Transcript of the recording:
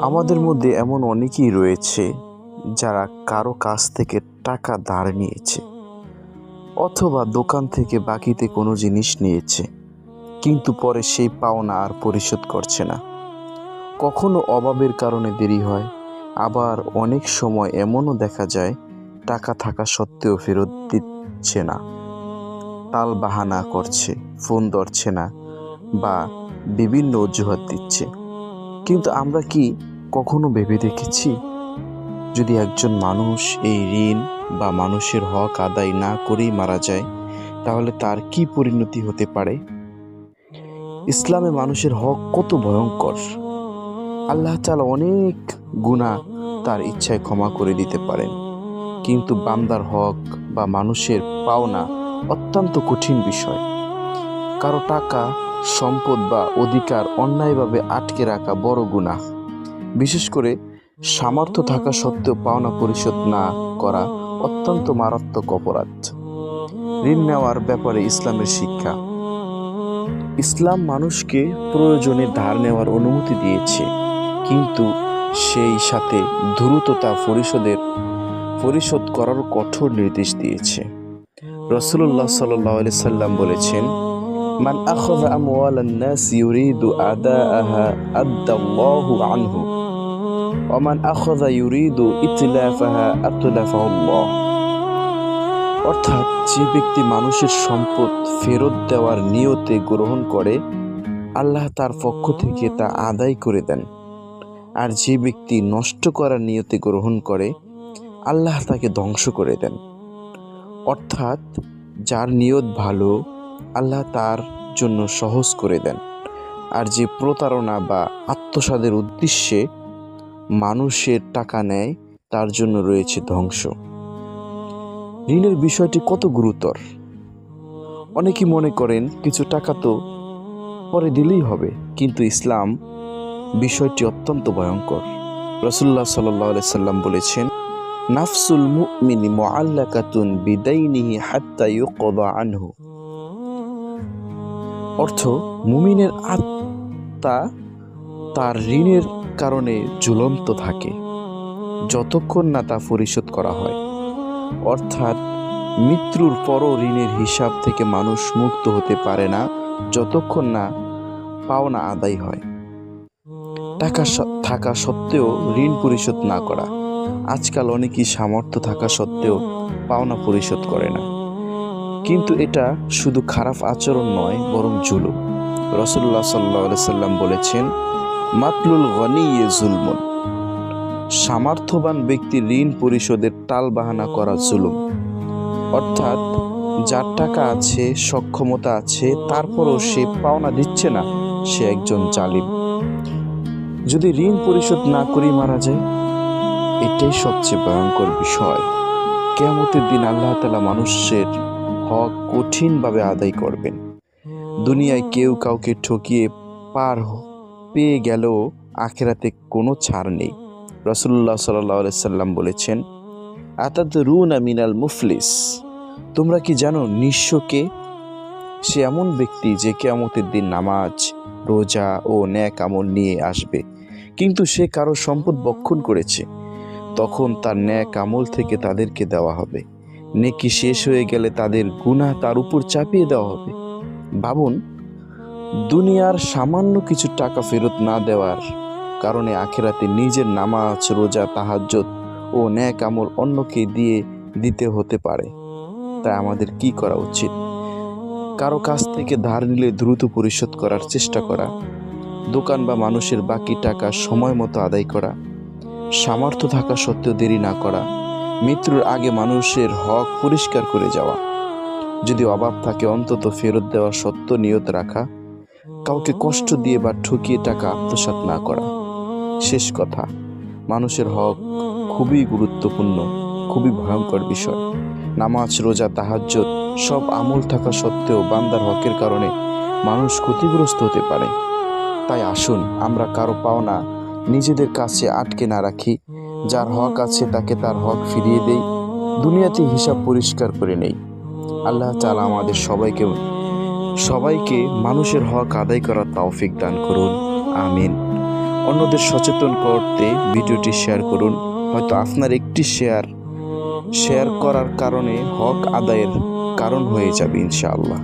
আমাদের মধ্যে এমন অনেকেই রয়েছে যারা কারো কাছ থেকে টাকা ধার নিয়েছে অথবা দোকান থেকে বাকিতে কোনো জিনিস নিয়েছে, কিন্তু পরে সেই পাওনা আর পরিশোধ করছে না। কখনো অভাবের কারণে দেরি হয়, আবার অনেক সময় এমনও দেখা যায় টাকা থাকা সত্ত্বেও ফেরত দিচ্ছে না, টালবাহানা করছে, ফোন ধরছে না বা বিভিন্ন অজুহাত দিচ্ছে। কিন্তু আমরা কি কখনো ভেবে দেখেছি, যদি একজন মানুষ এই ঋণ বা মানুষের হক আদায় না করেই মারা যায়, তাহলে তার কি পরিণতি হতে পারে? ইসলামে মানুষের হক কত ভয়ঙ্কর! আল্লাহ তাআলা অনেক গুনাহ তার ইচ্ছায় ক্ষমা করে দিতে পারেন, কিন্তু বান্দার হক বা মানুষের পাওনা অত্যন্ত কঠিন বিষয়। কারো টাকা, সম্পদ বা অধিকার অন্যায়ভাবে আটকে রাখা বড় গুনাহ। বিশেষ করে সামর্থ্য থাকা সত্ত্বেও পাওনা পরিশোধ না করা অত্যন্ত মারাত্মক অপরাধ। ঋণ নেওয়ার ব্যাপারে ইসলামের শিক্ষা। ইসলাম মানুষকে প্রয়োজনে ধার নেওয়ার অনুমতি দিয়েছে, কিন্তু সেই সাথে দ্রুত তা পরিশোধ করার কঠোর নির্দেশ দিয়েছে। রাসূলুল্লাহ সাল্লাল্লাহু আলাইহি সাল্লাম বলেছেন, মান আখাযা আমওয়ালান নাস ইউরিদু আদাআহা আদাল্লাহু আনহু ওয়া মান আখাযা ইউরিদু ইতলাফাহা আতলাফাহুল্লাহ। অর্থাৎ, যে ব্যক্তি মানুষের সম্পদ ফেরত দেওয়ার নিয়তে গ্রহণ করে, আল্লাহ তার পক্ষ থেকে তা আদায় করে দেন। আর যে ব্যক্তি নষ্ট করার নিয়তে গ্রহণ করে, আল্লাহ তাকে ধ্বংস করে দেন। অর্থাৎ, যার নিয়ত ভালো, আল্লাহ তার জন্য সহজ করে দেন। আর যে প্রতারণা বা আত্মসাদের উদ্দেশ্যে মানুষের টাকা নেয়, তার জন্য রয়েছে ধ্বংস। ঋণের বিষয়টি কত গুরুতর! অনেকেই মনে করেন কিছু টাকা তো পরে দিলেই হবে, কিন্তু ইসলাম বিষয়টি অত্যন্ত ভয়ঙ্কর। রাসূলুল্লাহ সাল্লাল্লাহু আলাইহি সাল্লাম বলেছেন, নাফসুল মুমিনি মুআল্লাকাতুন বিদাইনিহি হাত্তা ইউকদা আনহু। অর্থ, মুমিনের আত্মা তার ঋণের কারণে ঝুলন্ত থাকে যতক্ষণ না তা পরিশোধ করা হয়। অর্থাৎ, মৃত্যুর পরও ঋণের হিসাব থেকে মানুষ মুক্ত হতে পারে না যতক্ষণ না পাওনা আদায় হয়। টাকা থাকা সত্ত্বেও ঋণ পরিশোধ না করা। আজকাল অনেকেই সামর্থ্য থাকা সত্ত্বেও পাওনা পরিশোধ করে না, কিন্তু এটা শুধু খারাপ আচরণ নয়, বরং জুলুম। রাসূলুল্লাহ সাল্লাল্লাহু আলাইহি সাল্লাম বলেছেন, মাতলুল গনিয়্যি যুলমুন। সামর্থ্যবান ব্যক্তির ঋণ পরিশোধের টালবাহানা করা জুলুম। অর্থাৎ, যার টাকা আছে, সক্ষমতা আছে, তারপরও সে পাওনা দিচ্ছে না, সে একজন জালিম। যদি ঋণ পরিশোধ না করেই মারা যায়, এটাই সবচেয়ে ভয়ঙ্কর বিষয়। কিয়ামতের দিন আল্লাহ তাআলা মানুষের হক কঠিনভাবে আদায় করবেন। দুনিয়ায় কেউ কাউকে ঠকিয়ে পেয়ে গেলেও আখিরাতে কোনো ছাড় নেই। রাসূলুল্লাহ সাল্লাল্লাহু আলাইহি সাল্লাম বলেছেন, আতাদরুনা মিনাল মুফলিস। তোমরা কি জানো নিঃস্ব কে? সে এমন ব্যক্তি যে কিয়ামতের দিন নামাজ, রোজা ও নেক আমল নিয়ে আসবে, কিন্তু সে কারো সম্পদ ভক্ষণ করেছে। তখন তার নেক আমল থেকে তাদেরকে দেওয়া হবে। নেকি শেষ হয়ে গেলে তাদের গুনাহ তার উপর চাপিয়ে দেওয়া হবে। ভাবুন, দুনিয়ার সামান্য কিছু টাকা ফেরত না দেওয়ার কারণে আখিরাতে নিজের নামাজ, রোজা, তাহাজ্জুদ ও নেক আমল অন্যকে দিতে হতে পারে। তাই আমাদের কি করা উচিত? কারো কাছ থেকে ধার নিলে দ্রুত পরিশোধ করার চেষ্টা করা, দোকান বা মানুষের বাকি টাকা সময় মতো আদায় করা, সামর্থ্য থাকা সত্ত্বেও দেরি না করা, মৃত্যুর আগে মানুষের হক পরিষ্কার করে যাওয়া। যদি অভাব থাকে, অন্তত ফেরত দেওয়ার সত্য নিয়ত রাখা, কাউকে কষ্ট দিয়ে বা ঠকিয়ে টাকা আত্মসাৎ না করা। শেষ কথা, মানুষের হক খুবই গুরুত্বপূর্ণ, খুবই ভয়ঙ্কর বিষয়। নামাজ, রোজা, তাহাজ্জুদ সব আমল থাকা সত্ত্বেও বান্দার হকের কারণে মানুষ ক্ষতিগ্রস্ত হতে পারে। তাই আসুন আমরা কারো পাওনা নিজেদের কাছে আটকে না রাখি, যার হক আছে তাকে তার হক ফিরিয়ে দেই, দুনিয়াতে হিসাব পরিষ্কার করে নেই। আল্লাহ তাআলা আমাদের সবাইকে মানুষের হক আদায় করার তৌফিক দান করুন। আমিন। অন্যদের সচেতন করতে ভিডিওটি শেয়ার করুন। হয়তো আপনার একটি শেয়ার করার কারণে হক আদায়ের কারণ হয়ে যাবে ইনশাআল্লাহ।